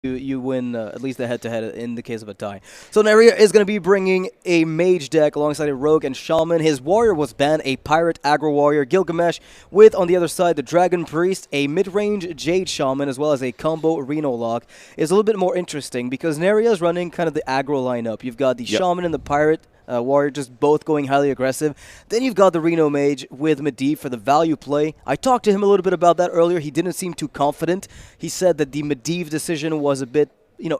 you win at least the head-to-head in the case of a tie. So Naria is going to be bringing a mage deck alongside a rogue and shaman. His warrior was banned, a pirate aggro warrior, Gilgamesh, with on the other side the dragon priest, a mid-range jade shaman, as well as a combo Reno lock. Is a little bit more interesting because Naria is running kind of the aggro lineup. You've got the shaman and the pirate warrior just both going highly aggressive. Then you've got the Reno mage with Medivh for the value play. I talked to him a little bit about that earlier. He didn't seem too confident. He said that the Medivh decision was a bit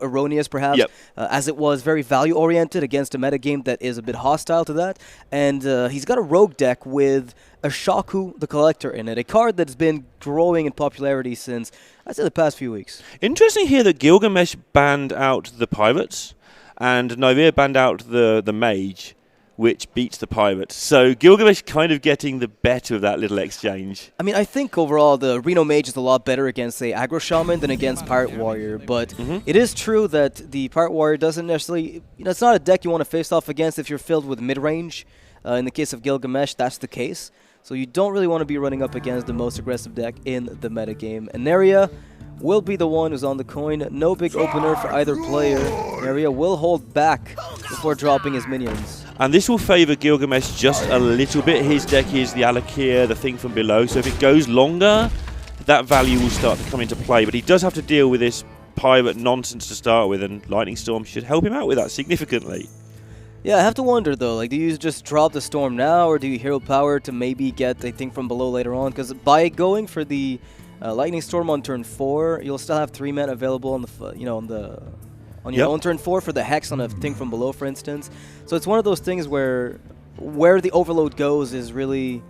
erroneous perhaps, as it was very value-oriented against a metagame that is a bit hostile to that. And he's got a rogue deck with a Shaku the Collector in it, a card that's been growing in popularity since, I'd say, the past few weeks. Interesting here that Gilgamesh banned out the pirates, and Naria banned out the mage, which beats the pirates. So Gilgamesh kind of getting the better of that little exchange. I mean, I think overall the Reno mage is a lot better against, say, aggro shaman than against pirate warrior. But it is true that the pirate warrior doesn't necessarily, it's not a deck you want to face off against if you're filled with mid-range. In the case of Gilgamesh, that's the case. So you don't really want to be running up against the most aggressive deck in the metagame. And Naria will be the one who's on the coin. No big opener for either player. Naria will hold back before dropping his minions. And this will favour Gilgamesh just a little bit. His deck is the Alakir, the thing from below. So if it goes longer, that value will start to come into play. But he does have to deal with this pirate nonsense to start with, and Lightning Storm should help him out with that significantly. Yeah, I have to wonder though, like, do you just drop the Storm now, or do you hero power to maybe get a thing from below later on? Because by going for the Lightning Storm on turn 4, you'll still have 3 men available on the on your own turn 4 for the Hex on a thing from below, for instance. So it's one of those things where the overload goes is really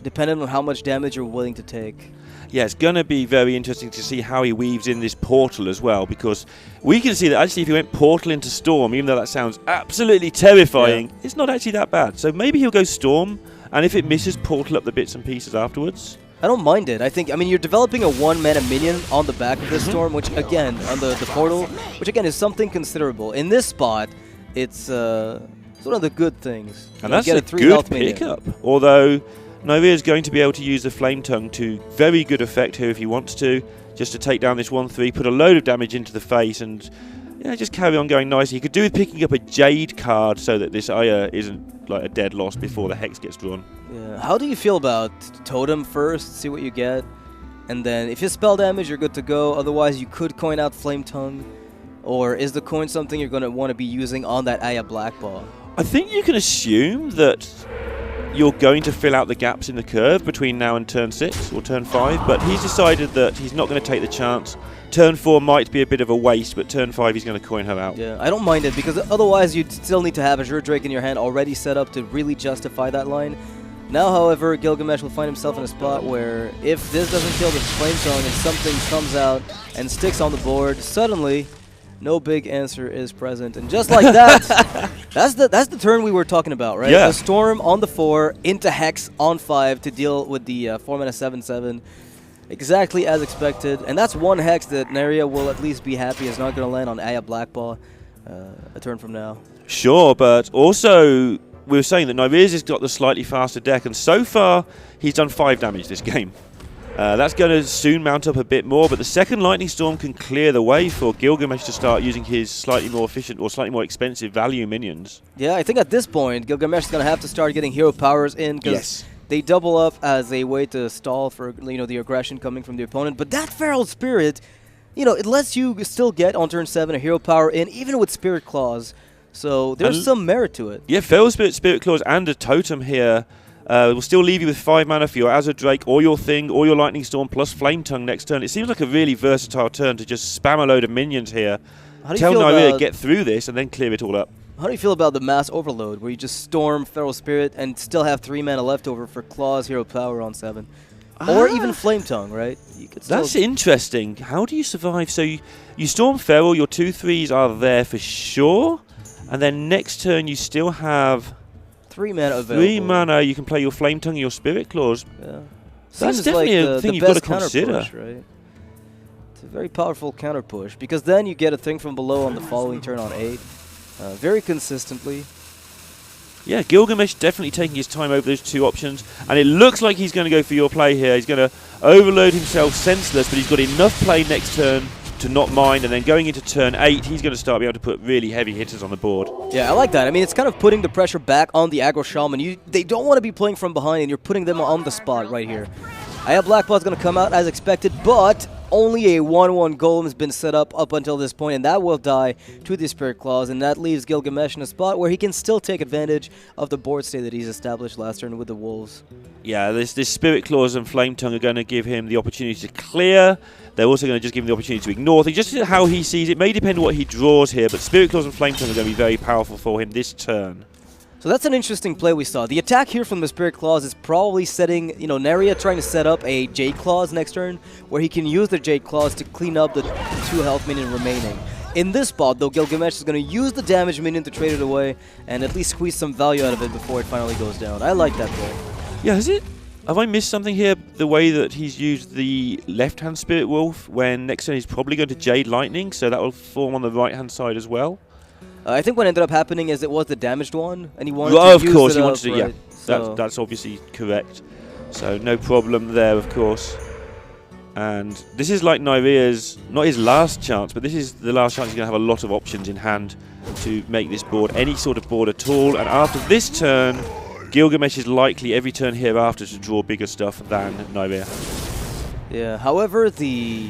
dependent on how much damage you're willing to take. Yeah, it's going to be very interesting to see how he weaves in this portal as well, because we can see that actually if he went portal into Storm, even though that sounds absolutely terrifying, it's not actually that bad. So maybe he'll go Storm, and if it misses, portal up the bits and pieces afterwards. I don't mind it. I mean, you're developing a 1-mana minion on the back of this Storm, which again, on the portal, which again is something considerable. In this spot, it's one of the good things. And that's a good pickup. Although Naria is going to be able to use the Flame Tongue to very good effect here if he wants to, just to take down this 1-3, put a load of damage into the face, and just carry on going nicely. He could do with picking up a Jade card so that this Aya isn't like a dead loss before the Hex gets drawn. Yeah. How do you feel about Totem first, see what you get, and then if you spell damage, you're good to go. Otherwise, you could coin out Flame Tongue, or is the coin something you're going to want to be using on that Aya Black Ball? I think you can assume that you're going to fill out the gaps in the curve between now and turn 6 or turn 5, but he's decided that he's not going to take the chance. Turn 4 might be a bit of a waste, but turn 5 he's going to coin her out. Yeah, I don't mind it, because otherwise you'd still need to have Azure Drake in your hand already set up to really justify that line. Now, however, Gilgamesh will find himself in a spot where if this doesn't kill the Flame Tongue and something comes out and sticks on the board, suddenly no big answer is present. And just like that, that's the turn we were talking about, right? Yeah. The Storm on the 4, into Hex on 5 to deal with the 4-mana 7/7. Exactly as expected. And that's one Hex that Naria will at least be happy is not going to land on Aya Blackball a turn from now. Sure, but also we were saying that Naria's has got the slightly faster deck, and so far he's done 5 damage this game. That's going to soon mount up a bit more, but the second Lightning Storm can clear the way for Gilgamesh to start using his slightly more efficient or slightly more expensive value minions. Yeah, I think at this point, Gilgamesh is going to have to start getting hero powers in, because they double up as a way to stall for the aggression coming from the opponent. But that Feral Spirit, it lets you still get on turn 7 a hero power in, even with Spirit Claws. So there's some merit to it. Yeah, Feral Spirit, Spirit Claws, and a Totem here will still leave you with 5 mana for your Azure Drake or your Thing or your Lightning Storm plus Flame Tongue next turn. It seems like a really versatile turn to just spam a load of minions here. Tell Naria to get through this and then clear it all up. How do you feel about the mass overload, where you just Storm Feral Spirit and still have 3 mana left over for Claws, hero power on 7? Or even Flame Tongue, right? You could still. That's interesting. How do you survive? So you Storm Feral, your 2/3s are there for sure, and then next turn you still have 3 mana available. 3 mana, you can play your Flame Tongue and your Spirit Claws. Yeah. That's definitely a thing you've got to consider. Push, right? It's a very powerful counter push, because then you get a thing from below on the following turn on 8. Very consistently. Yeah, Gilgamesh definitely taking his time over those 2 options, and it looks like he's going to go for your play here. He's going to overload himself senseless, but he's got enough play next turn to not mind, and then going into turn 8, he's going to start being able to put really heavy hitters on the board. Yeah, I like that. I mean, it's kind of putting the pressure back on the aggro shaman. They don't want to be playing from behind, and you're putting them on the spot right here. Blackbot's going to come out as expected, but only a 1-1 golem has been set up until this point, and that will die to the Spirit Claws, and that leaves Gilgamesh in a spot where he can still take advantage of the board state that he's established last turn with the Wolves. Yeah, this Spirit Claws and Flame Tongue are going to give him the opportunity to clear. They're also going to just give him the opportunity to ignore things. Just how he sees it may depend on what he draws here, but Spirit Claws and Flame Tongue are going to be very powerful for him this turn. So that's an interesting play we saw. The attack here from the Spirit Claws is probably setting, Neria trying to set up a Jade Claws next turn, where he can use the Jade Claws to clean up the 2 health minion remaining. In this spot, though, Gilgamesh is going to use the damage minion to trade it away and at least squeeze some value out of it before it finally goes down. I like that play. Yeah, have I missed something here? The way that he's used the left-hand Spirit Wolf, when next turn he's probably going to Jade Lightning, so that will form on the right-hand side as well. I think what ended up happening is it was the damaged one, and he wanted to use course, it he wanted to, right? yeah. So That's obviously correct. So no problem there, of course. And this is like Nyria's, not his last chance, but this is the last chance he's going to have a lot of options in hand to make this board any sort of board at all. And after this turn, Gilgamesh is likely every turn hereafter to draw bigger stuff than Nyria. Yeah, however, the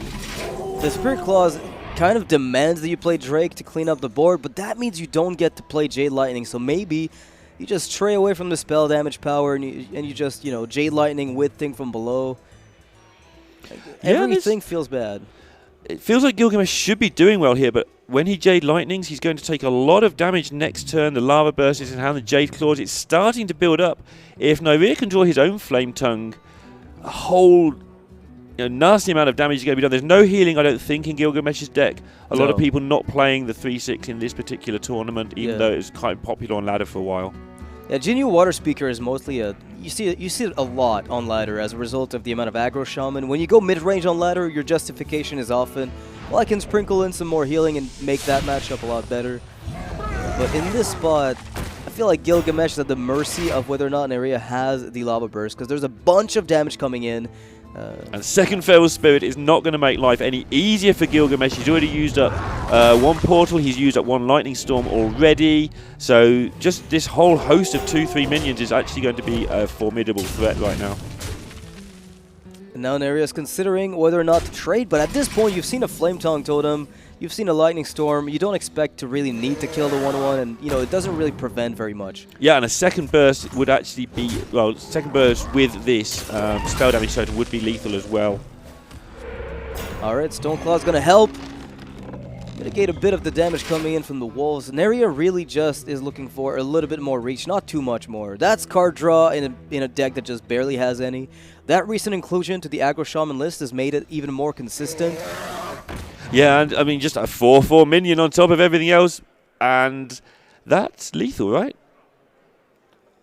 Spirit Claws kind of demands that you play Drake to clean up the board, but that means you don't get to play Jade Lightning, so maybe you just stray away from the spell damage power and you just, Jade Lightning with thing from below. Everything feels bad. It feels like Gilgamesh should be doing well here, but when he Jade Lightnings, he's going to take a lot of damage next turn. The Lava Burst is in hand, the Jade Claws, it's starting to build up. If Nyria can draw his own Flame Tongue, a whole nasty amount of damage is going to be done. There's no healing, I don't think, in Gilgamesh's deck. A lot of people not playing the 3-6 in this particular tournament, even though it was quite popular on ladder for a while. Yeah, Jinyu Water Speaker is mostly you see it a lot on ladder as a result of the amount of aggro shaman. When you go mid-range on ladder, your justification is often, well, I can sprinkle in some more healing and make that matchup a lot better. But in this spot, I feel like Gilgamesh is at the mercy of whether or not Nyria has the Lava Burst, because there's a bunch of damage coming in. And second Feral Spirit is not going to make life any easier for Gilgamesh. He's already used up 1 portal, he's used up 1 Lightning Storm already. So just this whole host of 2-3 minions is actually going to be a formidable threat right now. And now Nyria is considering whether or not to trade, but at this point you've seen a Flame Tongue Totem, you've seen a Lightning Storm, you don't expect to really need to kill the 1-1, and it doesn't really prevent very much. Yeah, and a second burst would actually be, second burst with this spell damage totem would be lethal as well. Alright, Stoneclaw's gonna help mitigate a bit of the damage coming in from the Wolves. Nyria really just is looking for a little bit more reach, not too much more. That's card draw in a deck that just barely has any. That recent inclusion to the aggro shaman list has made it even more consistent. Yeah, and I mean, just a 4/4 minion on top of everything else, and that's lethal, right?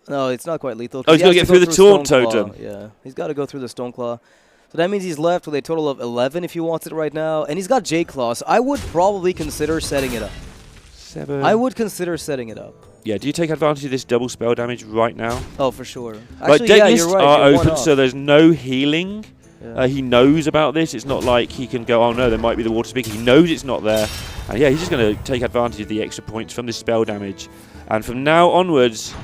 No, it's not quite lethal. Oh, he's got to get through the Taunt Totem. Yeah, he's got to go through the Stoneclaw. So that means he's left with a total of 11 if he wants it right now, and he's got Jade Claw, so I would probably consider setting it up. 7. I would consider setting it up. Yeah, do you take advantage of this double spell damage right now? Oh, for sure. Actually, deck lists are open, so there's no healing. Yeah. He knows about this. It's not like he can go, oh no, there might be the Water Speaker. He knows it's not there. And yeah, he's just going to take advantage of the extra points from this spell damage. And from now onwards,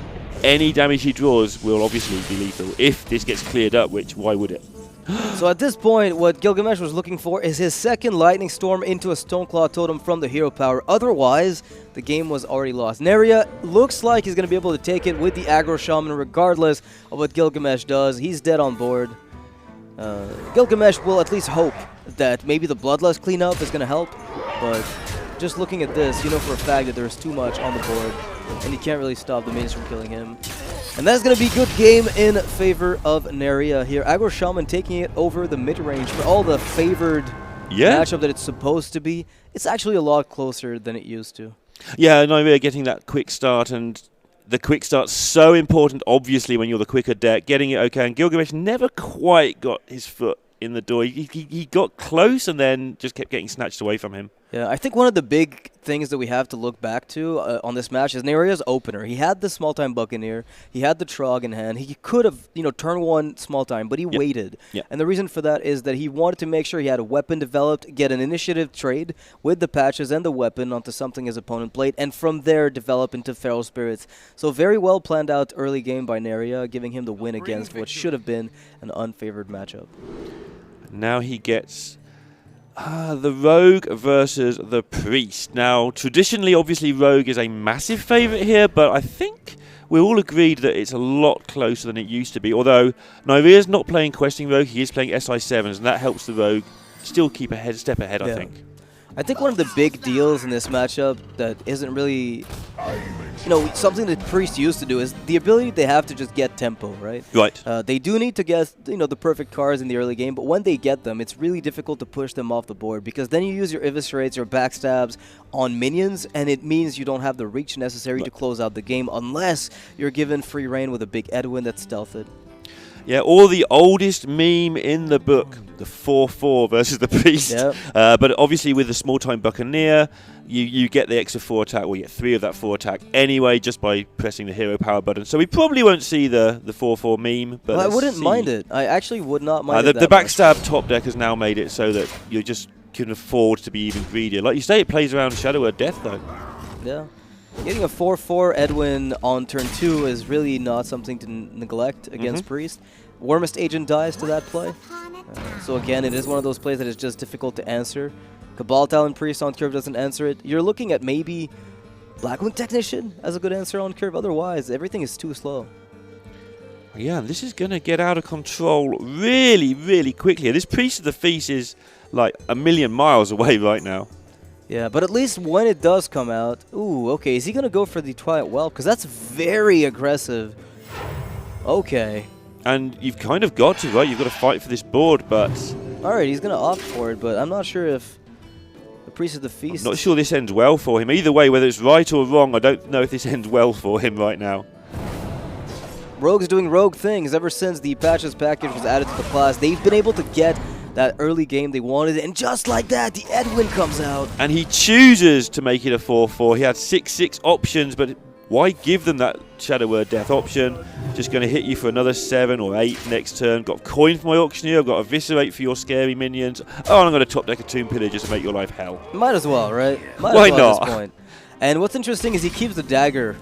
any damage he draws will obviously be lethal. If this gets cleared up, which, why would it? So at this point, what Gilgamesh was looking for is his second Lightning Storm into a Stoneclaw Totem from the hero power. Otherwise, the game was already lost. Nyria looks like he's going to be able to take it with the aggro shaman regardless of what Gilgamesh does. He's dead on board. Gilgamesh will at least hope that maybe the Bloodlust cleanup is going to help. But just looking at this, you know for a fact that there's too much on the board. And you can't really stop the minions from killing him. And that's going to be a good game in favor of Nyria here. Aggro Shaman taking it over the mid-range for all the favored matchup that it's supposed to be. It's actually a lot closer than it used to. Yeah, Nyria getting that quick start, and the quick start's so important, obviously, when you're the quicker deck. Getting it okay, and Gilgamesh never quite got his foot in the door. He got close and then just kept getting snatched away from him. Yeah, I think one of the big things that we have to look back to on this match is Neria's opener. He had the small-time Buccaneer. He had the Trog in hand. He could have, turn one small-time, but he waited. Yep. And the reason for that is that he wanted to make sure he had a weapon developed, get an initiative trade with the patches and the weapon onto something his opponent played, and from there develop into Feral Spirits. So very well planned out early game by Neria, giving him the win against what should have been an unfavored matchup. Now he gets the Rogue versus the Priest. Now, traditionally, obviously, Rogue is a massive favourite here, but I think we're all agreed that it's a lot closer than it used to be. Although Nyria's not playing Questing Rogue, he is playing SI7s, and that helps the Rogue still keep a step ahead, I think. I think one of the big deals in this matchup that isn't really, something that Priest used to do is the ability they have to just get tempo, right? Right. They do need to get, the perfect cards in the early game, but when they get them, it's really difficult to push them off the board because then you use your eviscerates, your backstabs on minions, and it means you don't have the reach necessary to close out the game unless you're given free reign with a big Edwin that's stealthed. Yeah, or the oldest meme in the book, the 4-4 versus the Priest. Yep. But obviously with the small-time Buccaneer, you get the extra 4 attack, or you get 3 of that 4 attack anyway just by pressing the hero power button. So we probably won't see the 4-4 meme. But I wouldn't mind it. I actually would not mind it the backstab top deck has now made it so that you just can afford to be even greedier. Like you say, it plays around Shadow of Death, though. Yeah. Getting a 4-4 Edwin on turn 2 is really not something to neglect against Priest. Warmest Agent dies to that play. So again, it is one of those plays that is just difficult to answer. Cabal Talon Priest on curve doesn't answer it. You're looking at maybe Blackwing Technician as a good answer on curve. Otherwise, everything is too slow. Yeah, this is going to get out of control really, really quickly. This Priest of the Feast is like a million miles away right now. Yeah, but at least when it does come out... Ooh, okay, is he going to go for the Twilight Well? Because that's very aggressive. Okay. And you've kind of got to, right? You've got to fight for this board, but... Alright, he's going to opt for it, but I'm not sure if the Priest of the Feast... I'm not sure this ends well for him. Either way, whether it's right or wrong, I don't know if this ends well for him right now. Rogue's doing rogue things. Ever since the Patches package was added to the class, they've been able to get that early game they wanted, and just like that, the Edwin comes out. And he chooses to make it a 4-4. He had 6-6 options, but why give them that Shadow Word Death option? Just going to hit you for another 7 or 8 next turn. Got coin for my Auctioneer. I've got Eviscerate for your scary minions. Oh, and I'm going to top deck a Tomb Pillar just to make your life hell. Might as well, right? Why not? At this point. And what's interesting is he keeps the dagger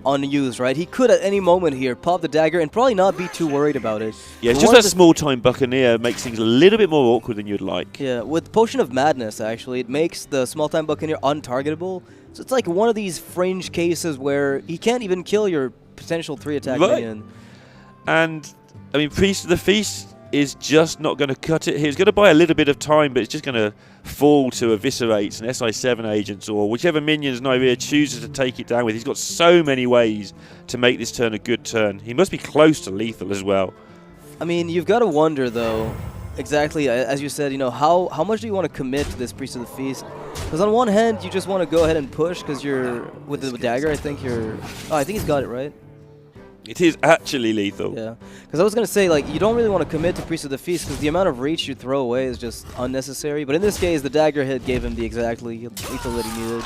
unused, right? He could at any moment here pop the dagger and probably not be too worried about it. Yeah, it's just that small-time Buccaneer makes things a little bit more awkward than you'd like. Yeah, with Potion of Madness, actually, it makes the small-time Buccaneer untargetable. So it's like one of these fringe cases where he can't even kill your potential 3-attack minion. And, I mean, Priest of the Feast is just not going to cut it. He's going to buy a little bit of time, but it's just going to fall to Eviscerates and SI7 agents or whichever minions Nyria chooses to take it down with. He's got so many ways to make this turn a good turn. He must be close to lethal as well. I mean, you've got to wonder, though, exactly, as you said, how much do you want to commit to this Priest of the Feast? Because on one hand, you just want to go ahead and push because you're, with the dagger, I think he's got it, right? It is actually lethal. Yeah, because I was going to say, like, you don't really want to commit to Priest of the Feast because the amount of reach you throw away is just unnecessary. But in this case, the dagger hit gave him the exact lethal that he needed.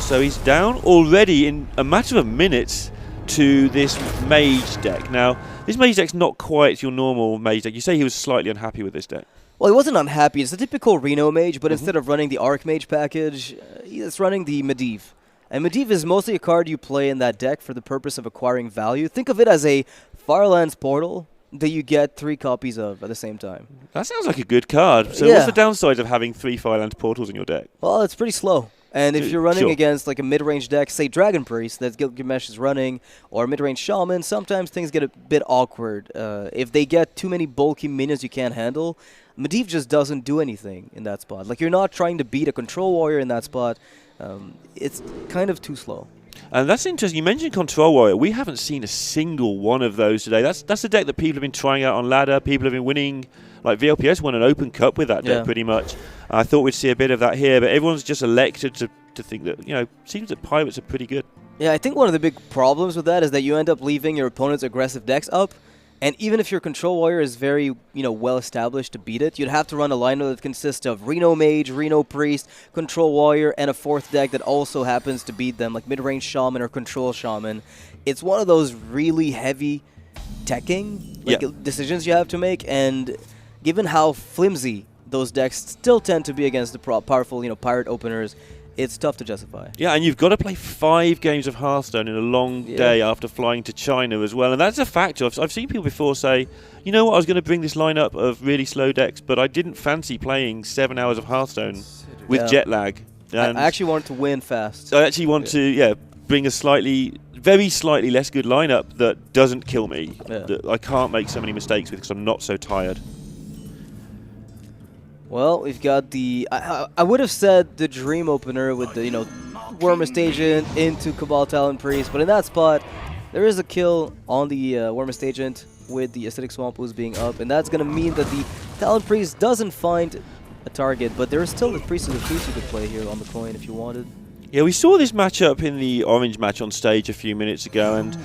So he's down already in a matter of minutes to this mage deck. Now, this mage deck's not quite your normal mage deck. You say he was slightly unhappy with this deck. Well, he wasn't unhappy. It's a typical Reno mage, but instead of running the Archmage package, he's running the Medivh. And Medivh is mostly a card you play in that deck for the purpose of acquiring value. Think of it as a Firelands portal that you get 3 copies of at the same time. That sounds like a good card. So what's the downside of having 3 Firelands portals in your deck? Well, it's pretty slow. And if you're running against like a mid-range deck, say Dragon Priest, that Gilgamesh is running, or mid-range Shaman, sometimes things get a bit awkward. If they get too many bulky minions you can't handle, Medivh just doesn't do anything in that spot. Like, you're not trying to beat a Control Warrior in that spot. It's kind of too slow. And that's interesting. You mentioned Control Warrior. We haven't seen a single one of those today. That's a deck that people have been trying out on ladder. People have been winning. Like VLPS won an Open Cup with that deck pretty much. I thought we'd see a bit of that here, but everyone's just elected to think that, seems that Pirates are pretty good. Yeah, I think one of the big problems with that is that you end up leaving your opponent's aggressive decks up, And even if your control warrior is very, well established to beat it, you'd have to run a lineup that consists of Reno Mage, Reno Priest, Control Warrior, and a fourth deck that also happens to beat them, like mid-range Shaman or Control Shaman. It's one of those really heavy teching decisions you have to make, and given how flimsy those decks still tend to be against the powerful, pirate openers, it's tough to justify. Yeah, and you've got to play 5 games of Hearthstone in a long day after flying to China as well. And that's a factor. I've seen people before say, you know what, I was going to bring this lineup of really slow decks, but I didn't fancy playing 7 hours of Hearthstone with jet lag. And I actually wanted to win fast. I actually want to, bring a very slightly less good lineup that doesn't kill me. That I can't make so many mistakes with because I'm not so tired. Well, we've got the... I would have said the Dream Opener with the, Wormist Agent into Cabal Talon Priest, but in that spot, there is a kill on the Wormist Agent with the Acidic Swamp Ooze being up, and that's going to mean that the Talon Priest doesn't find a target, but there is still the Priest of the Priest you could play here on the coin if you wanted. Yeah, we saw this matchup in the orange match on stage a few minutes ago, and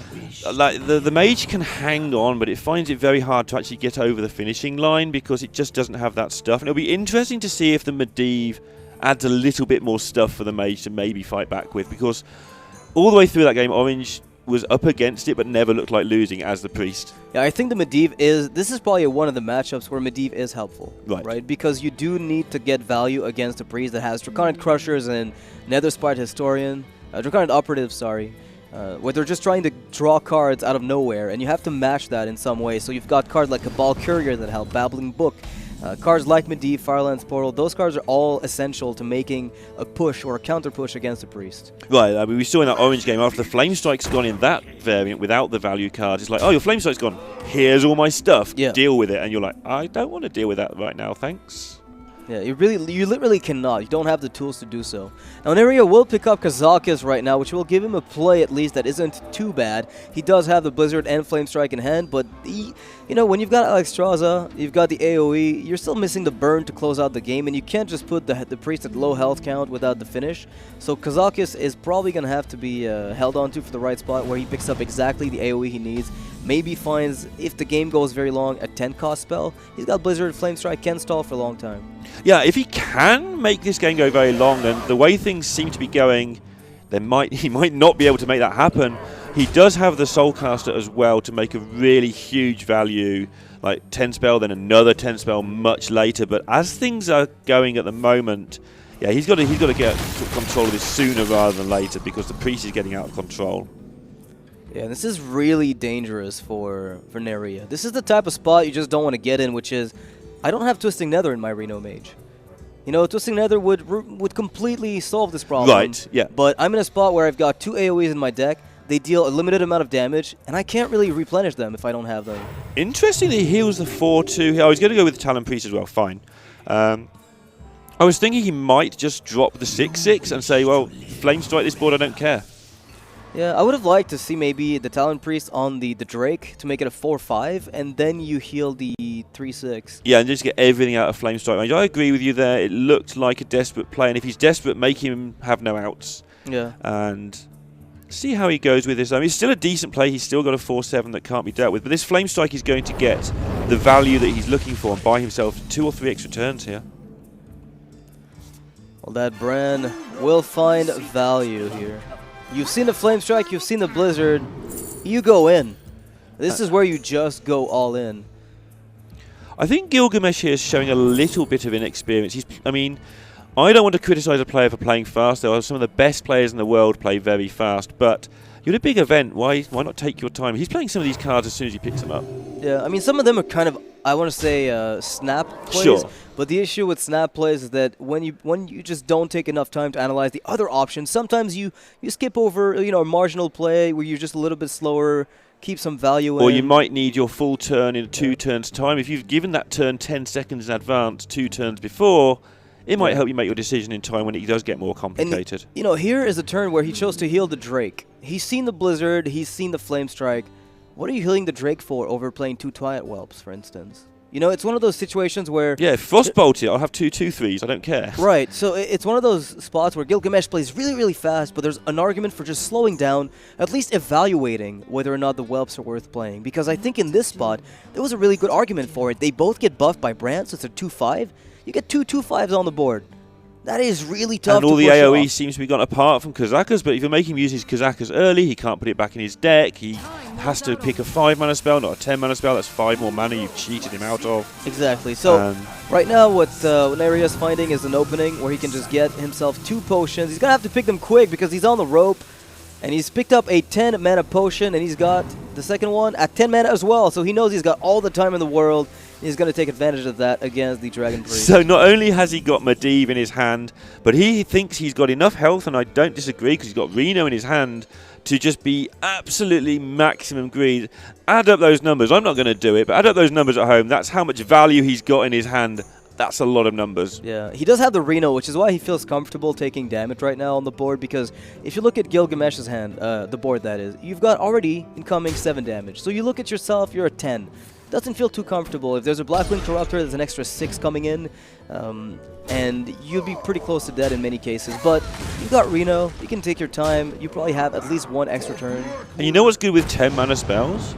like the mage can hang on, but it finds it very hard to actually get over the finishing line because it just doesn't have that stuff. And it'll be interesting to see if the Medivh adds a little bit more stuff for the mage to maybe fight back with, because all the way through that game, orange was up against it but never looked like losing as the priest. Yeah, I think the Medivh this is probably one of the matchups where Medivh is helpful. Right? Because you do need to get value against a priest that has Draconic Crushers and Netherspite Historian, Draconic Operative, where they're just trying to draw cards out of nowhere, and you have to match that in some way. So you've got cards like Cabal Courier that help, Babbling Book, cards like Medivh, Firelands Portal. Those cards are all essential to making a push or a counter push against a priest. Right, I mean, we saw in that orange game, after the Flame Strike's gone in that variant without the value cards, it's like, oh, your Flame Strike's gone, here's all my stuff, deal with it. And you're like, I don't want to deal with that right now, thanks. Yeah, you literally cannot. You don't have the tools to do so. Now, Neria will pick up Kazakis right now, which will give him a play at least that isn't too bad. He does have the Blizzard and Flame Strike in hand, but when you've got Alexstrasza, you've got the AoE, you're still missing the burn to close out the game, and you can't just put the priest at low health count without the finish. So Kazakis is probably going to have to be held onto for the right spot where he picks up exactly the AoE he needs. Maybe finds, if the game goes very long, a 10-cost spell. He's got Blizzard, Flame Strike, can stall for a long time. Yeah, if he can make this game go very long, and the way things seem to be going, he might not be able to make that happen. He does have the Soulcaster as well to make a really huge value, like 10 spell, then another 10 spell much later. But as things are going at the moment, yeah, he's got to get control of this sooner rather than later because the priest is getting out of control. Yeah, this is really dangerous for Neria. This is the type of spot you just don't want to get in, which is, I don't have Twisting Nether in my Reno Mage. Twisting Nether would completely solve this problem. Right, yeah. But I'm in a spot where I've got 2 AoEs in my deck. They deal a limited amount of damage, and I can't really replenish them if I don't have them. Interesting that he heals the 4-2. I was going to go with the Talon Priest as well, fine. I was thinking he might just drop the 6-6 and say, well, Flame Strike this board, I don't care. Yeah, I would have liked to see maybe the Talon Priest on the Drake to make it a 4-5, and then you heal the 3-6. Yeah, and just get everything out of Flame Strike range. I agree with you there. It looked like a desperate play, and if he's desperate, make him have no outs. Yeah. And see how he goes with this. I mean, it's still a decent play. He's still got a 4-7 that can't be dealt with. But this Flame Strike is going to get the value that he's looking for and buy himself 2 or 3 extra turns here. Well, that Bran will find value here. You've seen the Flame Strike, you've seen the Blizzard, you go in. This is where you just go all in. I think Gilgamesh here is showing a little bit of inexperience. I don't want to criticize a player for playing fast. There are some of the best players in the world play very fast, but you're at a big event. Why not take your time? He's playing some of these cards as soon as he picks them up. Yeah, I mean, some of them are kind of, I want to say, snap plays. Sure. But the issue with snap plays is that when you just don't take enough time to analyze the other options, sometimes you skip over a marginal play where you're just a little bit slower, keep some value in. Or you might need your full turn in 2 turns' time. If you've given that turn 10 seconds in advance 2 turns before, it might help you make your decision in time when it does get more complicated. And, here is a turn where he chose to heal the Drake. He's seen the Blizzard, he's seen the Flame Strike. What are you healing the Drake for over playing 2 Twilight Whelps, for instance? You know, it's one of those situations where... Yeah, Frostbolt it. I'll have 2/2/3s. I don't care. Right, so it's one of those spots where Gilgamesh plays really, really fast, but there's an argument for just slowing down, at least evaluating whether or not the whelps are worth playing. Because I think in this spot, there was a really good argument for it. They both get buffed by Brand, so it's a 2/5. You get 2 2/5s on the board. That is really tough and to all the push AoE off. seems to be gone apart from Kazakas, but if you make him use his Kazakas early, he can't put it back in his deck. He has to pick a 5-mana spell, not a 10-mana spell. That's 5 more mana you've cheated him out of. Exactly. So right now what Neria's finding is an opening where he can just get himself 2 potions. He's going to have to pick them quick because he's on the rope. And he's picked up a 10-mana potion, and he's got the second one at 10 mana as well. So he knows he's got all the time in the world. He's going to take advantage of that against the Dragon Priest. So not only has he got Medivh in his hand, but he thinks he's got enough health, and I don't disagree because he's got Reno in his hand to just be absolutely maximum greed. Add up those numbers. I'm not going to do it, but add up those numbers at home. That's how much value he's got in his hand. That's a lot of numbers. Yeah, he does have the Reno, which is why he feels comfortable taking damage right now on the board, because if you look at Gilgamesh's hand, the board that is, you've got already incoming 7 damage. So you look at yourself, you're at 10. Doesn't feel too comfortable. If there's a Blackwing Corruptor, there's an extra 6 coming in, and you'll be pretty close to dead in many cases. But you've got Reno, you can take your time, you probably have at least 1 extra turn. And you know what's good with 10 mana spells?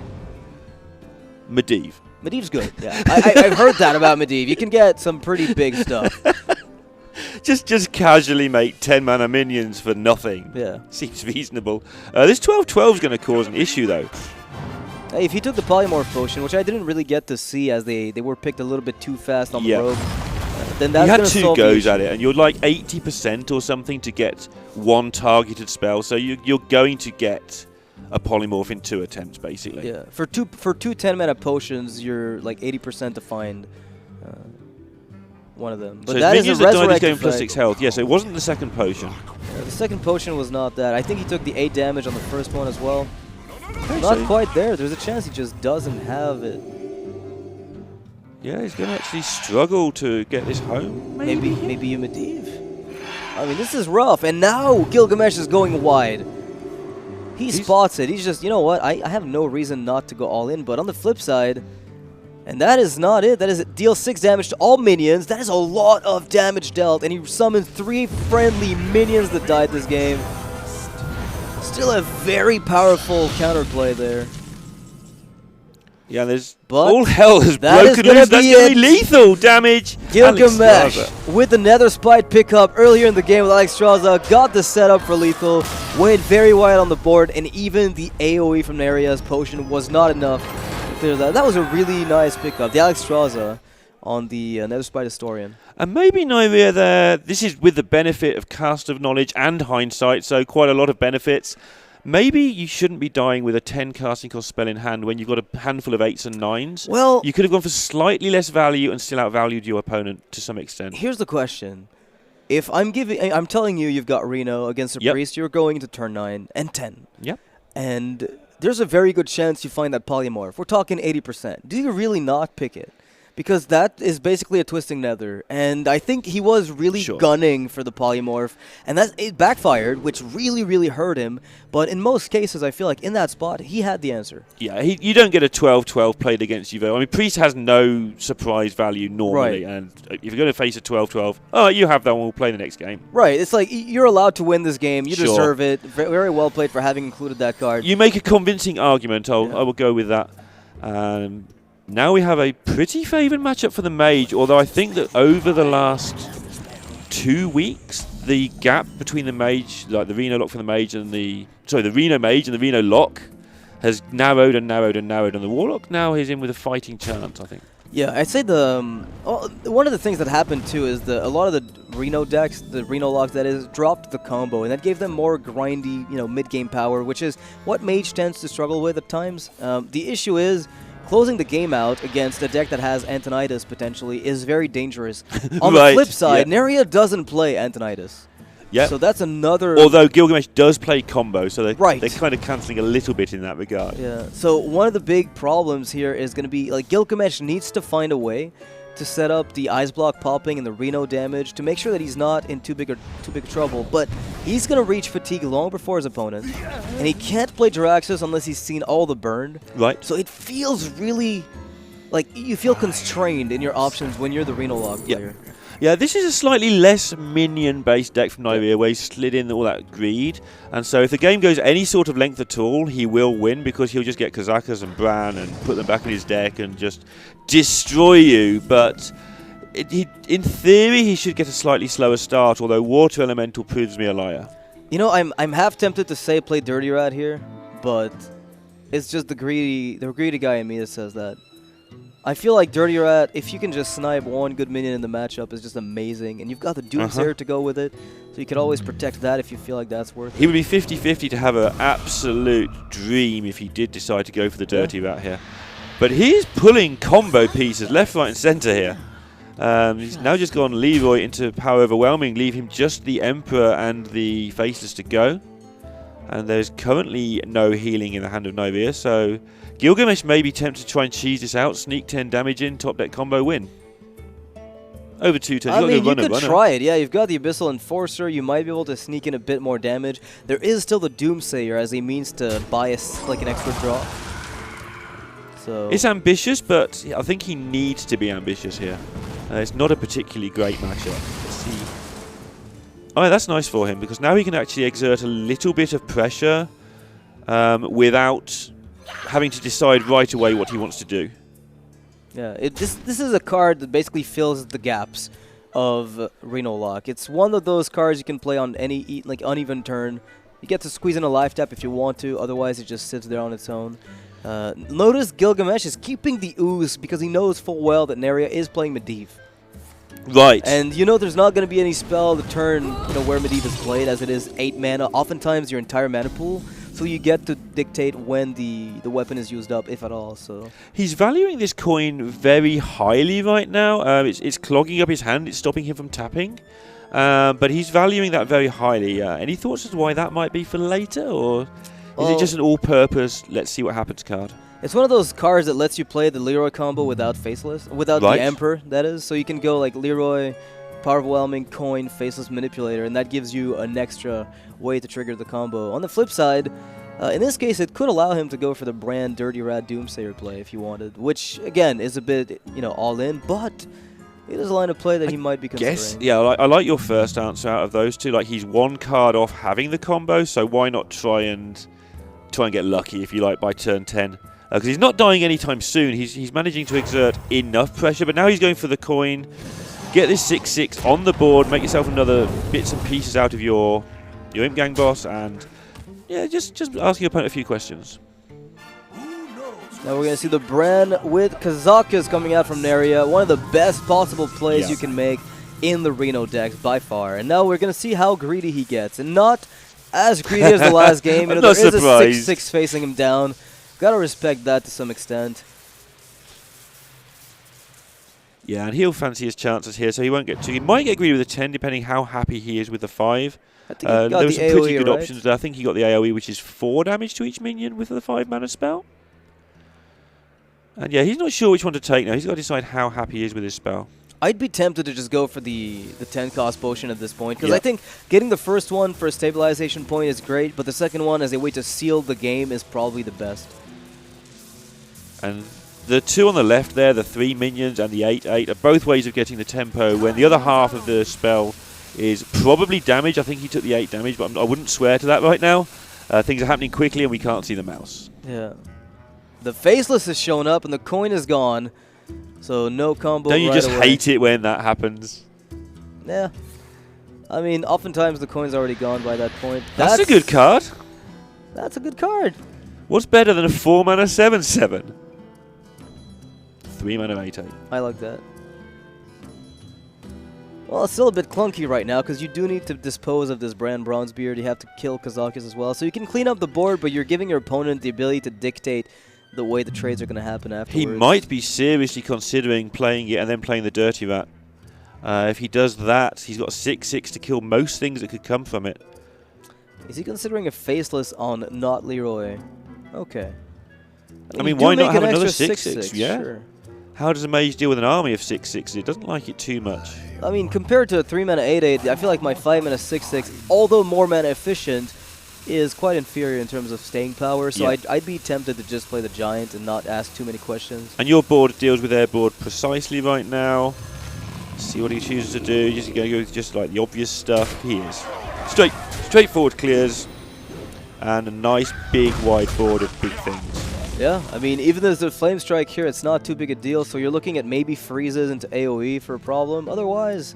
Medivh. Medivh's good, yeah. I've heard that about Medivh. You can get some pretty big stuff. Just casually make 10 mana minions for nothing. Yeah. Seems reasonable. This 12/12 is going to cause an issue, though. Hey, if he took the Polymorph Potion, which I didn't really get to see as they were picked a little bit too fast on the rope, then that's going to solve the issue. You had 2 goes at it, and you're like 80% or something to get 1 targeted spell, so you're going to get a polymorph in 2 attempts, basically. Yeah, for two 10-mana potions, you're like 80% to find one of them. But so that is a resurrected going plus 6 health. Yeah, so it wasn't the second potion. Yeah, the second potion was not that. I think he took the 8 damage on the first one as well. Okay, not quite there. There's a chance he just doesn't have it. Yeah, he's going to actually struggle to get this home. Maybe you Medivh. I mean, this is rough. And now Gilgamesh is going wide. He spots it. He's just, you know what? I have no reason not to go all in. But on the flip side, and that is not it. That is it. Deal 6 damage to all minions. That is a lot of damage dealt. And he summoned 3 friendly minions that died this game. Still a very powerful counterplay there. Yeah, all hell has broken loose. That's going to be lethal damage. Gilgamesh with the Nether Spite pickup earlier in the game with Alexstrasza got the setup for lethal. Went very wide on the board, and even the AoE from Neria's potion was not enough to clear that. That was a really nice pickup. The Alexstrasza on the Nether Spite Historian. And maybe Nyria there, this is with the benefit of cast of knowledge and hindsight, so quite a lot of benefits. Maybe you shouldn't be dying with a 10 casting cost spell in hand when you've got a handful of 8s and 9s. Well, you could have gone for slightly less value and still outvalued your opponent to some extent. Here's the question. If I'm telling you you've got Reno against a priest, you're going into turn 9 and 10. Yep. And there's a very good chance you find that polymorph. We're talking 80%. Do you really not pick it? Because that is basically a Twisting Nether, and I think he was really gunning for the polymorph, and it backfired, which really, really hurt him. But in most cases, I feel like in that spot, he had the answer. Yeah, you don't get a 12/12 played against you, though. I mean, Priest has no surprise value normally, and if you're going to face a 12/12, oh, you have that one, we'll play the next game. Right, it's like you're allowed to win this game, you deserve it. Very well played for having included that card. You make a convincing argument, I will go with that. Now we have a pretty favoured matchup for the Mage, although I think that over the last 2 weeks, the gap between the Mage, like the Reno lock for the Mage and the Reno Mage and the Reno lock has narrowed and narrowed and narrowed, and the Warlock now is in with a fighting chance, I think. Yeah, I'd say one of the things that happened too is a lot of the Reno decks, the Reno locks that is, dropped the combo, and that gave them more grindy, mid-game power, which is what Mage tends to struggle with at times. The issue is closing the game out against a deck that has Antonidas potentially is very dangerous. On the flip side, Neria doesn't play Antonidas. Yeah. So that's another... Although Gilgamesh does play combo, so they're kind of cancelling a little bit in that regard. Yeah. So one of the big problems here is going to be, like, Gilgamesh needs to find a way to set up the Ice Block popping and the Reno damage to make sure that he's not in too big of trouble. But he's going to reach Fatigue long before his opponent, and he can't play Jaraxxus unless he's seen all the burn. Right. So it feels really like, you feel constrained in your options when you're the Reno Lock player. Yeah, this is a slightly less minion-based deck from Nivea, where he slid in all that greed. And so if the game goes any sort of length at all, he will win, because he'll just get Kazakas and Bran and put them back in his deck and just destroy you. But in theory, he should get a slightly slower start, although Water Elemental proves me a liar. You know, I'm half tempted to say play Dirty Rat here, but it's just the greedy guy in me that says that. I feel like Dirty Rat, if you can just snipe one good minion in the matchup, is just amazing. And you've got the Doomsayer to go with it, so you could always protect that if you feel like that's worth it. He would be 50-50 to have an absolute dream if he did decide to go for the Dirty Rat here. But he's pulling combo pieces left, right and centre here. He's now just gone Leroy into Power Overwhelming, leave him just the Emperor and the Faceless to go. And there's currently no healing in the hand of Nivea, so Gilgamesh may be tempted to try and cheese this out, sneak 10 damage in, top deck combo win. Over 2 turns. I mean, you could try it. Yeah, you've got the Abyssal Enforcer. You might be able to sneak in a bit more damage. There is still the Doomsayer as a means to buy an extra draw. So it's ambitious, but I think he needs to be ambitious here. It's not a particularly great matchup. Let's see. Oh, that's nice for him, because now he can actually exert a little bit of pressure without having to decide right away what he wants to do. Yeah, this is a card that basically fills the gaps of Reno Lock. It's one of those cards you can play on any uneven turn. You get to squeeze in a life tap if you want to, otherwise it just sits there on its own. Notice Gilgamesh is keeping the Ooze because he knows full well that Neria is playing Medivh. Right. And you know there's not going to be any spell the turn where Medivh is played, as it is 8 mana, oftentimes your entire mana pool. So you get to dictate when the weapon is used up, if at all. So he's valuing this coin very highly right now. It's clogging up his hand. It's stopping him from tapping. But he's valuing that very highly. Any thoughts as to why that might be for later? Or is it just an all-purpose, let's see what happens card? It's one of those cards that lets you play the Leroy combo without Faceless. Without the Emperor, that is. So you can go like Leroy, Power Overwhelming, Coin, Faceless Manipulator, and that gives you an extra way to trigger the combo. On the flip side, in this case, it could allow him to go for the brand Dirty Rat Doomsayer play if you wanted, which, again, is a bit, all in, but it is a line of play that he might be considering. Yeah, I like your first answer out of those two. Like, he's one card off having the combo, so why not try and get lucky, if you like, by turn 10? Because he's not dying anytime soon. He's managing to exert enough pressure, but now he's going for the coin. Get this 6/6 on the board, make yourself another bits and pieces out of your Imp Gang boss, and yeah, just ask your opponent a few questions. Now we're going to see the Bran with Kazakas coming out from Neria. One of the best possible plays you can make in the Reno decks by far. And now we're going to see how greedy he gets. And not as greedy as the last game. There is a 6/6 facing him down. Gotta respect that to some extent. Yeah, and he'll fancy his chances here, so he won't get 2. He might get greedy with a 10, depending how happy he is with the 5. I think he got there were some AOE, pretty good right? options there. I think he got the AoE, which is 4 damage to each minion with the 5-mana spell. And yeah, he's not sure which one to take now. He's got to decide how happy he is with his spell. I'd be tempted to just go for the 10-cost potion at this point, because I think getting the first one for a stabilization point is great, but the second one as a way to seal the game is probably the best. And the 2 on the left there, the 3 minions and the 8/8, are both ways of getting the tempo, when the other half of the spell is probably damage. I think he took the 8 damage, but I wouldn't swear to that right now. Things are happening quickly and we can't see the mouse. Yeah. The Faceless has shown up and the coin is gone, so no combo. Don't you just hate it when that happens? Yeah. I mean, oftentimes the coin's already gone by that point. That's a good card. That's a good card. What's better than a 4-mana 7/7? 3-mana 8/8. I like that. Well, it's still a bit clunky right now because you do need to dispose of this Bran Bronzebeard. You have to kill Kazakas as well. So you can clean up the board, but you're giving your opponent the ability to dictate the way the trades are going to happen afterwards. He might be seriously considering playing it and then playing the Dirty Rat. If he does that, he's got 6/6 to kill most things that could come from it. Is he considering a Faceless on not Leroy? Okay. I mean, why not have another 6/6? Yeah. Sure. How does a mage deal with an army of 6/6? It doesn't like it too much. I mean, compared to a 3-mana 8/8, I feel like my 5-mana 6/6, although more mana efficient, is quite inferior in terms of staying power, so Yeah. I'd be tempted to just play the Giant and not ask too many questions. And your board deals with their board precisely right now. See what he chooses to do. Just going to go with just like the obvious stuff. He is straightforward clears, and a nice big wide board of big things. Yeah, I mean, even though there's a Flame Strike here, it's not too big a deal, so you're looking at maybe freezes into AoE for a problem. Otherwise,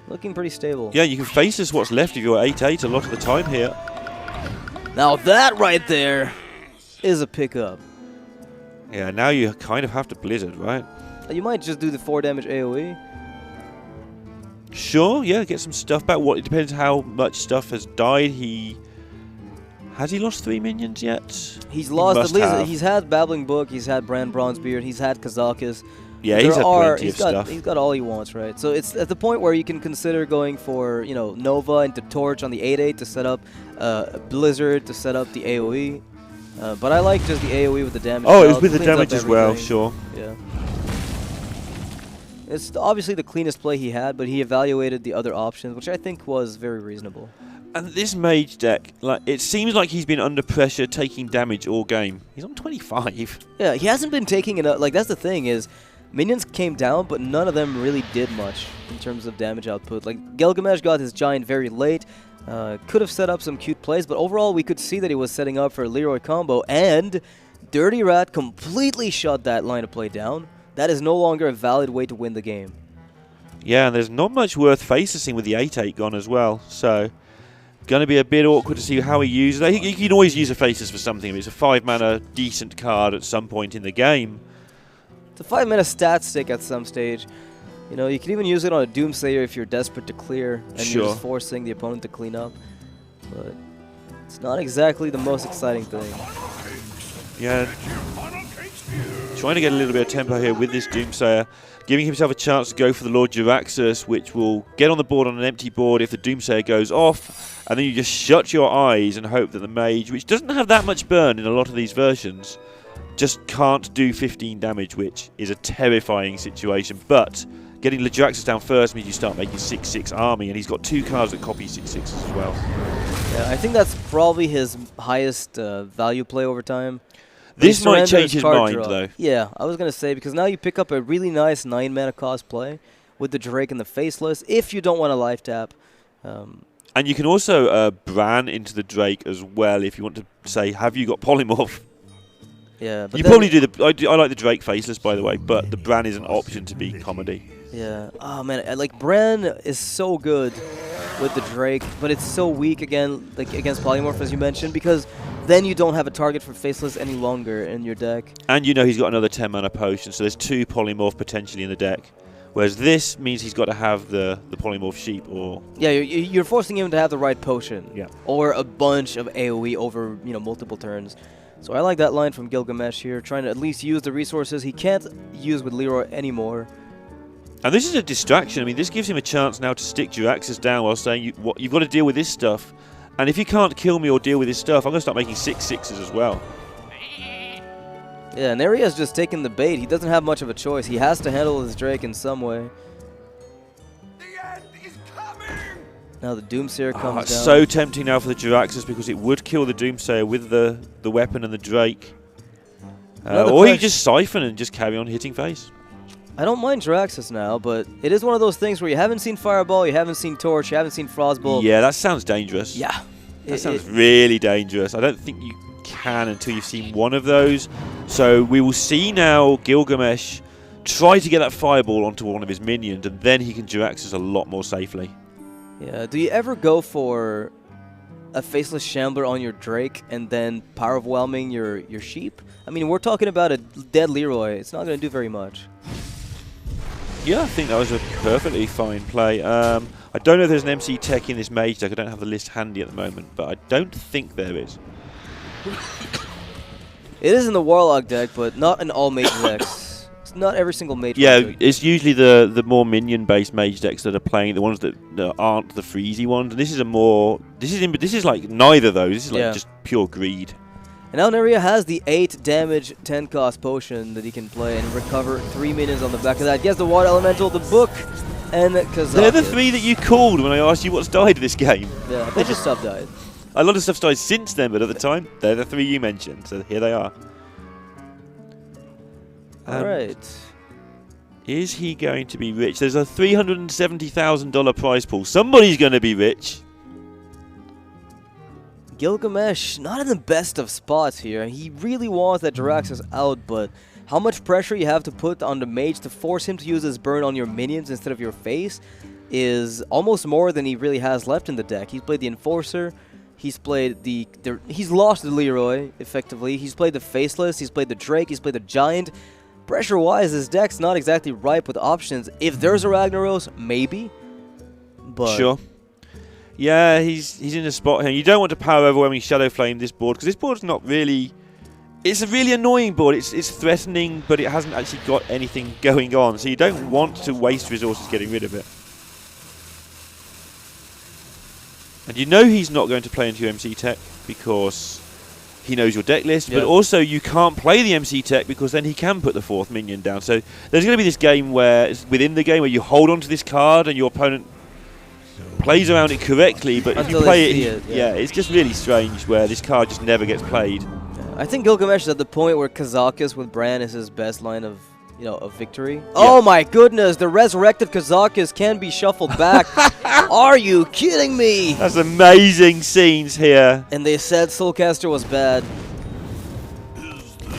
looking pretty stable. Yeah, you can face this what's left of your 8/8 a lot of the time here. Now that right there is a pickup. Yeah, now you kind of have to Blizzard, right? You might just do the 4 damage AoE. Sure, yeah, get some stuff back. It depends how much stuff has died. Has he lost 3 minions yet? He's lost must at least. have. He's had Babbling Book. He's had Brand Bronzebeard. He's had Kazakis. Yeah, he's had plenty of stuff. He's got all he wants, right? So it's at the point where you can consider going for, you know, Nova into Torch on the 8/8 to set up Blizzard to set up the AoE. But I like just the AoE with the damage. Oh, it now. was with the Cleans up damage as well, everything. sure. Yeah. It's obviously the cleanest play he had, but he evaluated the other options, which I think was very reasonable. And this mage deck, like, it seems like he's been under pressure taking damage all game. He's on 25. Yeah, he hasn't been taking enough. Like, that's the thing is, minions came down, but none of them really did much in terms of damage output. Like, Gilgamesh got his Giant very late. Could have set up some cute plays, but overall we could see that he was setting up for a Leroy combo, and Dirty Rat completely shut that line of play down. That is no longer a valid way to win the game. Yeah, and there's not much worth facing with the 8/8 gone as well, so going to be a bit awkward to see how he uses it. He can always use a Faces for something. It's a 5-mana decent card at some point in the game. It's a 5-mana stat stick at some stage. You know, you can even use it on a Doomsayer if you're desperate to clear and you're just forcing the opponent to clean up. But it's not exactly the most exciting thing. Yeah. Trying to get a little bit of tempo here with this Doomsayer, giving himself a chance to go for the Lord Jiraxxus, which will get on the board on an empty board if the Doomsayer goes off, and then you just shut your eyes and hope that the mage, which doesn't have that much burn in a lot of these versions, just can't do 15 damage, which is a terrifying situation. But getting Jiraxxus down first means you start making 6/6 army, and he's got 2 cards that copy 6/6 as well. Yeah, I think that's probably his highest value play over time. This might change his card mind, draw. though. Yeah, I was going to say, because now you pick up a really nice 9-mana cost play with the Drake and the Faceless, if you don't want to life tap. And you can also Bran into the Drake as well if you want to say, have you got Polymorph? Yeah, but you probably do the... I like the Drake Faceless, by the way, but the Bran is an option to be comedy. Yeah. Oh, man, like, Bran is so good with the Drake, but it's so weak again, like against Polymorph, as you mentioned, because then you don't have a target for Faceless any longer in your deck. And you know he's got another 10-mana potion, so there's 2 Polymorph potentially in the deck. Whereas this means he's got to have the Polymorph Sheep or... Yeah, you're forcing him to have the right potion. Yeah. Or a bunch of AoE over, you know, multiple turns. So I like that line from Gilgamesh here, trying to at least use the resources he can't use with Leroy anymore. And this is a distraction. I mean, this gives him a chance now to stick Jiraxxus down while saying, you've got to deal with this stuff. And if you can't kill me or deal with this stuff, I'm going to start making 6/6s as well. Yeah, and Aria's just taking the bait. He doesn't have much of a choice. He has to handle his Drake in some way. The end is coming! Now the Doomsayer comes down. It's so tempting now for the Jiraxxus because it would kill the Doomsayer with the weapon and the Drake. Or you just siphon and just carry on hitting face. I don't mind Jiraxxus now, but it is one of those things where you haven't seen Fireball, you haven't seen Torch, you haven't seen Frostbolt. Yeah, that sounds dangerous. Yeah. That sounds really dangerous. I don't think you can until you've seen one of those. So we will see now Gilgamesh try to get that Fireball onto one of his minions, and then he can Jiraxxus a lot more safely. Yeah, do you ever go for a Faceless Shambler on your Drake and then Power Overwhelming your Sheep? I mean, we're talking about a dead Leroy. It's not going to do very much. Yeah, I think that was a perfectly fine play. I don't know if there's an MC Tech in this mage deck. I don't have the list handy at the moment, but I don't think there is. It is in the Warlock deck, but not in all mage decks. It's not every single mage Yeah, deck. it's usually the more minion-based mage decks that are playing, the ones that aren't the freezy ones. And this is a more... This is like neither of those. This is like just pure greed. And now Neria has the 8 damage, 10 cost potion that he can play and recover 3 minions on the back of that. He has the Water Elemental, the Book, and Kazakis. They're the 3 that you called when I asked you what's died this game. Yeah, they just stopped died. A lot of stuff's died since then, but at the time, they're the 3 you mentioned, so here they are. Alright. Is he going to be rich? There's a $370,000 prize pool. Somebody's going to be rich. Gilgamesh, not in the best of spots here. He really wants that Jiraxis out, but how much pressure you have to put on the mage to force him to use his burn on your minions instead of your face is almost more than he really has left in the deck. He's played the Enforcer. He's played he's lost the Leroy, effectively. He's played the Faceless. He's played the Drake. He's played the Giant. Pressure-wise, his deck's not exactly ripe with options. If there's a Ragnaros, maybe. But sure. Yeah, he's in a spot here. You don't want to power overwhelming Shadow Flame this board, because this board's not really... It's a really annoying board. It's threatening, but it hasn't actually got anything going on. So you don't want to waste resources getting rid of it. And you know he's not going to play into your MC tech because he knows your deck list, but also you can't play the MC tech because then he can put the 4th minion down. So there's going to be this game where, it's within the game, where you hold on to this card and your opponent plays around it correctly, but if you play it, it's just really strange where this card just never gets played. I think Gilgamesh is at the point where Kazakus with Bran is his best line of, of victory. Yeah. Oh my goodness, the resurrected Kazakus can be shuffled back. Are you kidding me? That's amazing scenes here. And they said Soulcaster was bad.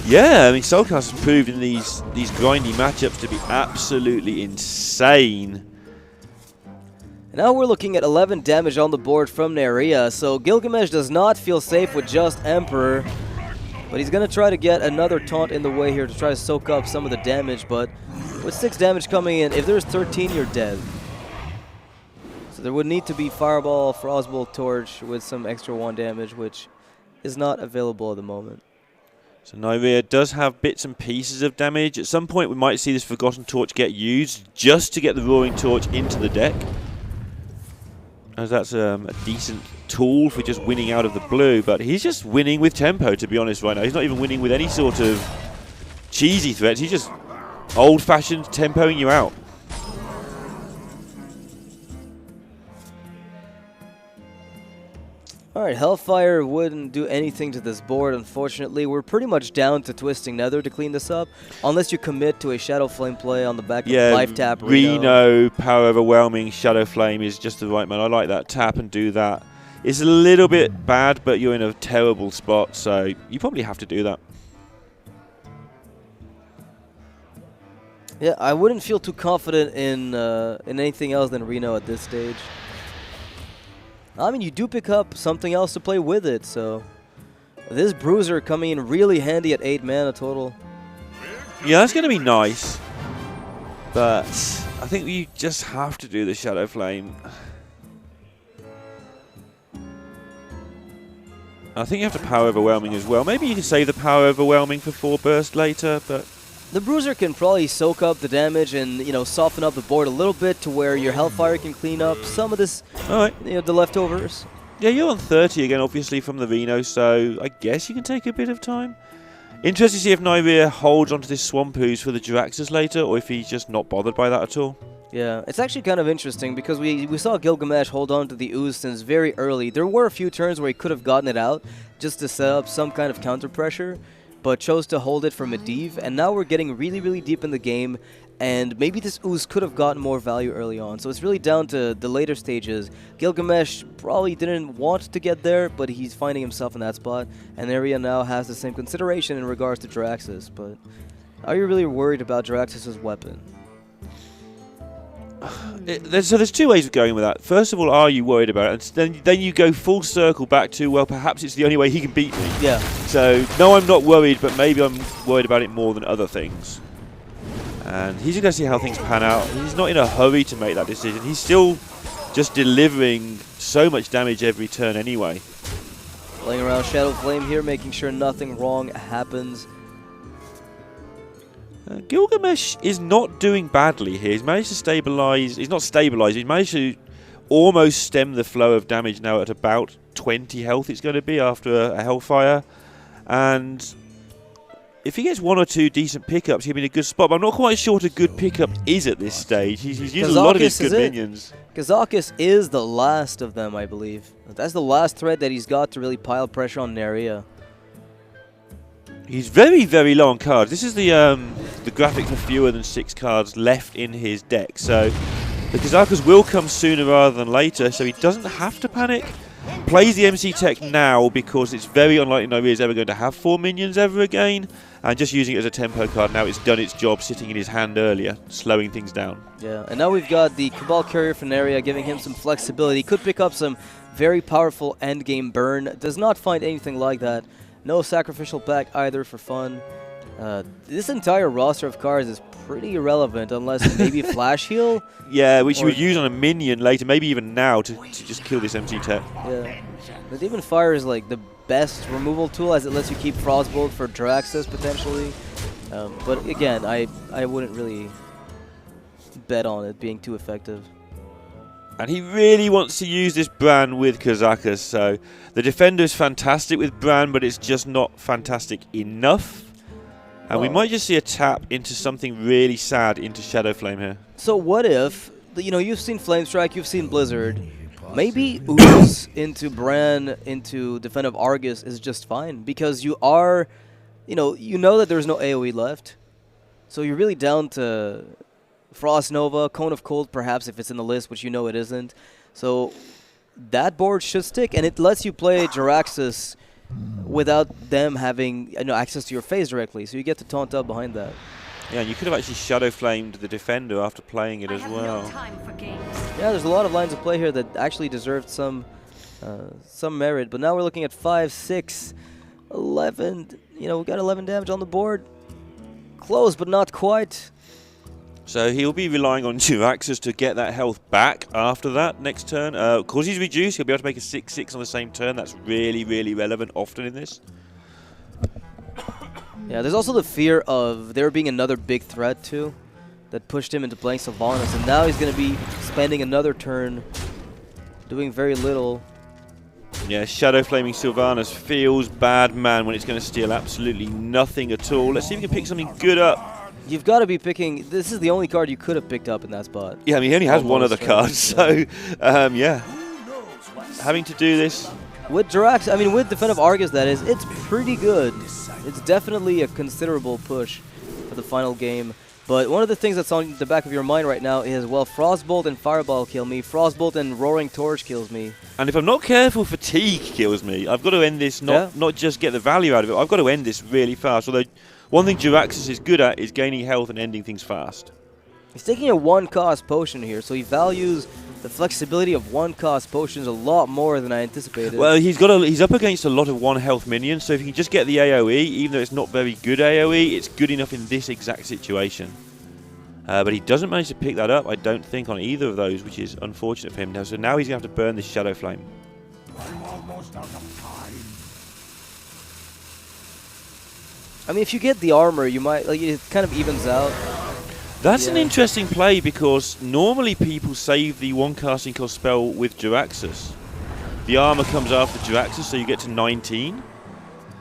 Yeah, I mean Soulcaster has proved in these grindy matchups to be absolutely insane. Now we're looking at 11 damage on the board from Neria, so Gilgamesh does not feel safe with just Emperor. But he's going to try to get another taunt in the way here to try to soak up some of the damage, but with 6 damage coming in, if there's 13, you're dead. So there would need to be Fireball, Frostbolt, Torch with some extra 1 damage, which is not available at the moment. So Nyria does have bits and pieces of damage. At some point we might see this Forgotten Torch get used just to get the Roaring Torch into the deck, as that's a decent tool for just winning out of the blue, but he's just winning with tempo, to be honest, right now. He's not even winning with any sort of cheesy threats. He's just old-fashioned tempoing you out. Alright, Hellfire wouldn't do anything to this board, unfortunately. We're pretty much down to Twisting Nether to clean this up, unless you commit to a Shadow Flame play on the back of Life Tap. Reno, Power Overwhelming, Shadow Flame is just the right man. I like that. Tap and do that. It's a little bit bad, but you're in a terrible spot, so you probably have to do that. Yeah, I wouldn't feel too confident in anything else than Reno at this stage. I mean, you do pick up something else to play with it, so this Bruiser coming in really handy at 8 mana total. Yeah, that's going to be nice, but I think you just have to do the Shadow Flame. I think you have to Power Overwhelming as well. Maybe you can save the Power Overwhelming for 4 burst later, but the Bruiser can probably soak up the damage and, soften up the board a little bit to where your Hellfire can clean up some of this, the leftovers. Yeah, you're on 30 again, obviously, from the Reno, so I guess you can take a bit of time. Interesting to see if Nyria holds onto this Swamp Ooze for the Jiraxis later, or if he's just not bothered by that at all. Yeah, it's actually kind of interesting because we saw Gilgamesh hold on to the Ooze since very early. There were a few turns where he could have gotten it out just to set up some kind of counter pressure, but chose to hold it for Medivh, and now we're getting really, really deep in the game, and maybe this Ooze could have gotten more value early on. So it's really down to the later stages. Gilgamesh probably didn't want to get there, but he's finding himself in that spot, and Neria now has the same consideration in regards to Jiraxis, but are you really worried about Jiraxis' weapon? So there's 2 ways of going with that. First of all, are you worried about it? And then you go full circle back to, well, perhaps it's the only way he can beat me. Yeah. So, no, I'm not worried, but maybe I'm worried about it more than other things. And he's going to see how things pan out. He's not in a hurry to make that decision. He's still just delivering so much damage every turn anyway. Playing around Shadow Flame here, making sure nothing wrong happens. Gilgamesh is not doing badly here. He's managed to stabilize. He's not stabilized. He's managed to almost stem the flow of damage now at about 20 health it's going to be after a Hellfire. And if he gets 1 or 2 decent pickups, he'll be in a good spot. But I'm not quite sure what a good pickup is at this stage. He's used a lot of his good minions. Kazakus is the last of them, I believe. That's the last threat that he's got to really pile pressure on Neria. He's very, very low on cards. This is the graphic for fewer than 6 cards left in his deck. So the Kazakus will come sooner rather than later, so he doesn't have to panic. Plays the MC Tech now because it's very unlikely Naria is ever going to have 4 minions ever again. And just using it as a tempo card now, it's done its job sitting in his hand earlier, slowing things down. Yeah, and now we've got the Cabal Courier for Neria, giving him some flexibility. He could pick up some very powerful endgame burn. Does not find anything like that. No sacrificial pack either for fun. This entire roster of cards is pretty irrelevant unless maybe Flash Heal. Yeah, which you would use on a minion later, maybe even now to just kill this MC Tech. Yeah, the Demon Fire is like the best removal tool as it lets you keep Frostbolt for Draxus potentially. But again, I wouldn't really bet on it being too effective. And he really wants to use this Bran with Kazakus, so the defender is fantastic with Bran, but it's just not fantastic enough. And we might just see a tap into something really sad into Shadow Flame here. So what if, you know, you've seen Flame Strike, you've seen Blizzard. Maybe Ooze into Bran into Defend of Argus is just fine because you are, you know that there's no AoE left. So you're really down to Frost Nova, Cone of Cold perhaps if it's in the list, which you know it isn't. So that board should stick, and it lets you play Jaraxxus without them having access to your phase directly. So you get to taunt up behind that. Yeah, and you could have actually Shadow Flamed the defender after playing it as well. Yeah, there's a lot of lines of play here that actually deserved some merit. But now we're looking at 5, 6, 11. We got 11 damage on the board. Close, but not quite. So he'll be relying on Jaraxxus to get that health back after that next turn. Because he's reduced, he'll be able to make a 6/6 on the same turn. That's really, really relevant often in this. Yeah, there's also the fear of there being another big threat too that pushed him into playing Sylvanas, and now he's going to be spending another turn doing very little. Yeah, Shadow Flaming Sylvanas feels bad, man, when it's going to steal absolutely nothing at all. Let's see if we can pick something good up. You've got to be picking. This is the only card you could have picked up in that spot. Yeah, I mean, he only has one other card, so yeah. Having to do this with Jarax, I mean, with Defend of Argus, that is, it's pretty good. It's definitely a considerable push for the final game. But one of the things that's on the back of your mind right now is, well, Frostbolt and Fireball kill me. Frostbolt and Roaring Torch kills me. And if I'm not careful, Fatigue kills me. I've got to end this, not just get the value out of it. I've got to end this really fast. Although one thing Jaraxxus is good at is gaining health and ending things fast. He's taking a 1-cost potion here, so he values the flexibility of 1-cost potions a lot more than I anticipated. Well, he's up against a lot of 1-health minions, so if he can just get the AoE, even though it's not very good AoE, it's good enough in this exact situation. But he doesn't manage to pick that up, I don't think, on either of those, which is unfortunate for him. Now, so now he's going to have to burn this Shadow Flame. I'm almost out of time. I mean, if you get the armor, you might, it kind of evens out. That's an interesting play because normally people save the 1 casting cost spell with Jaraxxus. The armor comes after Jaraxxus, so you get to 19.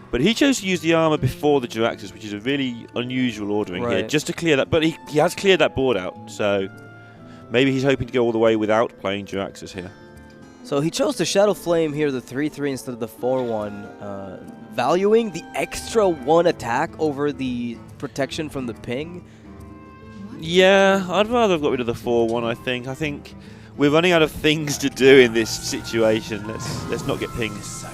But he chose to use the armor before the Jaraxxus, which is a really unusual ordering here, just to clear that. But he has cleared that board out, so maybe he's hoping to go all the way without playing Jaraxxus here. So he chose the Shadow Flame here, the 3/3 instead of the 4/1, valuing the extra 1 attack over the protection from the ping. Yeah, I'd rather have got rid of the 4/1, I think. I think we're running out of things to do in this situation. Let's not get pings.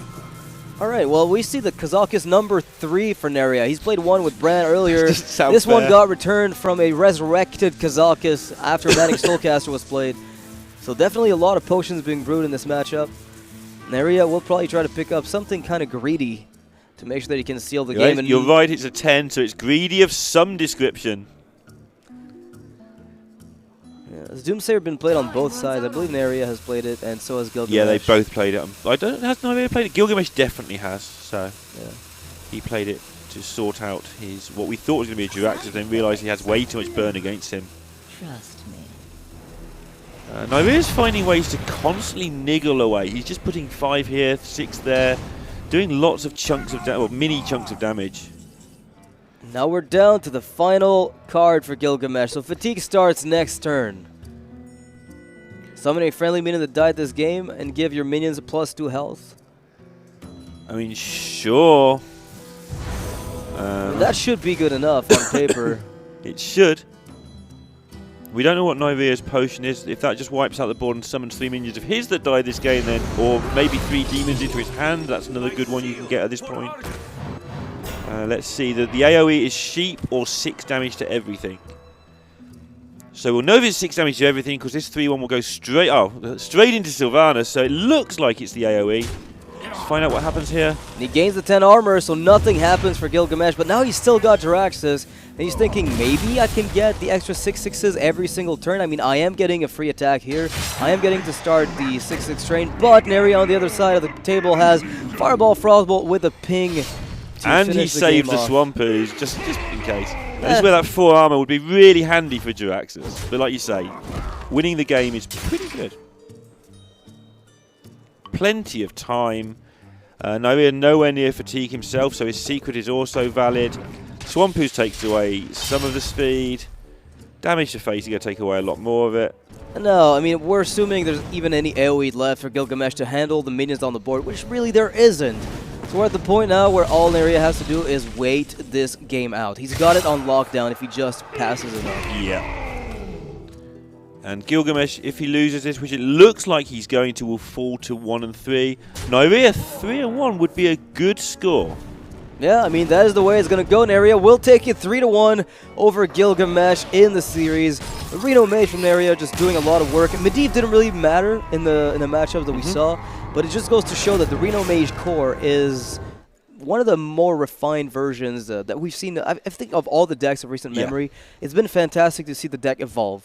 All right, well, we see the Kazakus number 3 for Neria. He's played 1 with Bran earlier. This one got returned from a resurrected Kazakus after Manning Soulcaster was played. So definitely a lot of potions being brewed in this matchup. Neria will probably try to pick up something kind of greedy to make sure that he can seal the game. You're right, it's a 10, so it's greedy of some description. Has Doomsayer been played on both sides? I believe Neria has played it, and so has Gilgamesh. Yeah, they both played it. Has Neria played it? Gilgamesh definitely has. So yeah, he played it to sort out his what we thought was going to be a Jaraxxus, then realised he has way too much burn against him. Trust me. Nivira's finding ways to constantly niggle away. He's just putting 5 here, 6 there, doing lots of chunks of damage, or mini chunks of damage. Now we're down to the final card for Gilgamesh. So Fatigue starts next turn. Summon a friendly minion that died this game and give your minions a +2 health. I mean, sure. That should be good enough on paper. It should. We don't know what Nyrea's potion is. If that just wipes out the board and summons 3 minions of his that die this game, then, or maybe 3 demons into his hand, that's another good one you can get at this point. Let's see. The AoE is sheep or 6 damage to everything. So we'll know if it's 6 damage to everything because this 3-1 will go straight into Sylvanas. So it looks like it's the AoE. Let's find out what happens here. And he gains the 10 armor, so nothing happens for Gilgamesh. But now he's still got Jiraxis, and he's thinking maybe I can get the extra 6/6s every single turn. I mean, I am getting a free attack here. I am getting to start the 6/6 train, but Neria on the other side of the table has Fireball, Frostbolt with a ping. And he saved the Swampus, just in case. This is where that 4 armor would be really handy for Jiraxis. But like you say, winning the game is pretty good. Plenty of time. Nyrea nowhere near Fatigue himself, so his secret is also valid. Swampus takes away some of the speed. Damage to face, you're going to take away a lot more of it. No, I mean, we're assuming there's even any AoE left for Gilgamesh to handle the minions on the board, which really there isn't. So we're at the point now where all Neria has to do is wait this game out. He's got it on lockdown if he just passes it on. Yeah. And Gilgamesh, if he loses this, which it looks like he's going to, will fall to 1 and 3. Nyrea 3 and 1 would be a good score. Yeah, I mean, that is the way it's going to go. Neria will take it 3-1 over Gilgamesh in the series. Reno Mage from Neria just doing a lot of work. Medivh didn't really matter in the matchups that we saw, but it just goes to show that the Reno Mage core is one of the more refined versions that we've seen. I think of all the decks of recent memory, it's been fantastic to see the deck evolve.